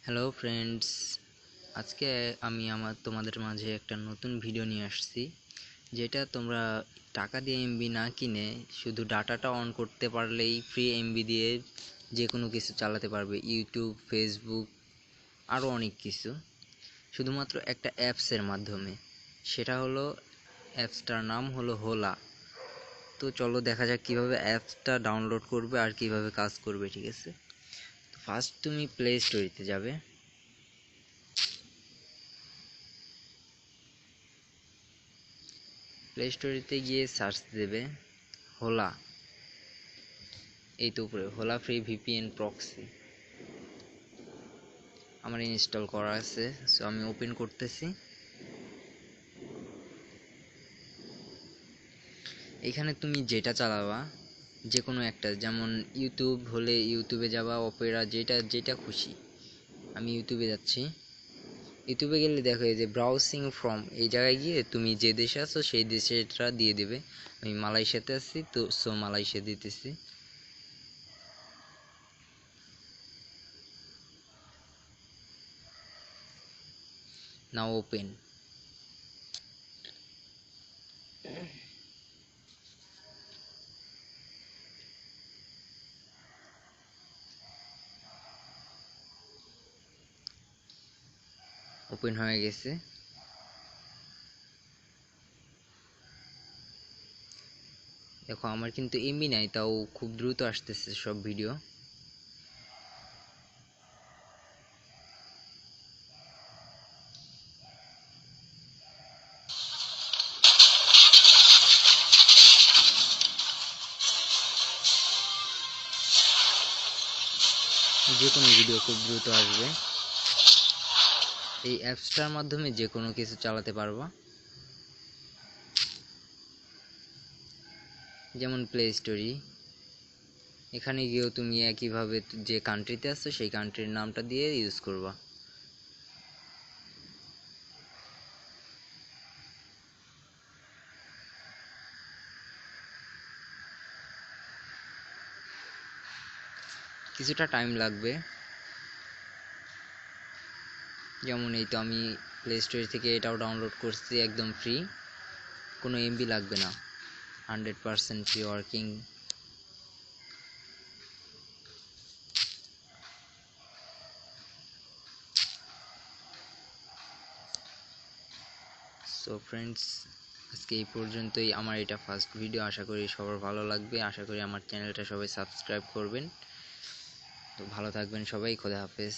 Hello friends, আজকে আমি তোমাদের মাঝে একটা নতুন ভিডিও নিয়ে আসছি, যেটা তোমরা টাকা দিয়ে এমবি না কিনে শুধু ডাটাটা অন করতে পারলেই ফ্রি এমবি দিয়ে যে কোনো কিছু চালাতে পারবে। ইউটিউব, ফেসবুক, আরও অনেক কিছু, শুধুমাত্র একটা অ্যাপসের মাধ্যমে। সেটা হলো, অ্যাপসটার নাম হলো হোলা। তো চলো দেখা যাক কীভাবে অ্যাপসটা ডাউনলোড করবে আর কিভাবে কাজ করবে। ঠিক আছে, ফার্স্ট তুমি প্লে স্টোরিতে যাবে। প্লে স্টোরিতে গিয়ে সার্চ দেবে হোলা। এই তো উপরে হোলা ফ্রি ভিপিএন প্রক্সি আমার ইনস্টল করা আছে, সো আমি ওপেন করতেছি। এখানে তুমি যেটা চালাবা, যে কোনো একটা, যেমন ইউটিউব হলে ইউটিউবে যাবা, অপেরা, যেটা যেটা খুশি। আমি ইউটিউবে যাচ্ছি। ইউটিউবে গেলে দেখো এই যে ব্রাউজিং ফ্রম, এই জায়গায় গিয়ে তুমি যে দেশে আছো সেই দেশেটা দিয়ে দেবে। আমি মালয়েশিয়াতে আছি, তো সো মালয়েশিয়া দিতেছি। নাও ওপেন। ওপেন হয়ে গেছে। দেখো আমার কিন্তু এমবি নাই, তাও খুব দ্রুত আসতেছে সব ভিডিও। যে কোনো ভিডিও খুব দ্রুত আসবে। এই অ্যাপসটার মাধ্যমে যে কোনো কিছু চালাতে পারবা, যেমন প্লে স্টোরি। এখানে গিয়েও তুমি একইভাবে যে কান্ট্রিতে আছো সেই কান্ট্রির নামটা দিয়ে ইউজ করবা। কিছুটা টাইম লাগবে। যেমন এই তো আমি প্লে স্টোরি থেকে এটাও ডাউনলোড করছি, একদম ফ্রি, কোনো এমবি লাগবে না, 100% ফ্রি ওয়ার্কিং। সো ফ্রেন্ডস, আজকে এই পর্যন্তই। আমার এটা ফার্স্ট ভিডিও, আশা করি সবার ভালো লাগবে। আশা করি আমার চ্যানেলটা সবাই সাবস্ক্রাইব করবেন। তো ভালো থাকবেন সবাই, খোদা হাফেজ।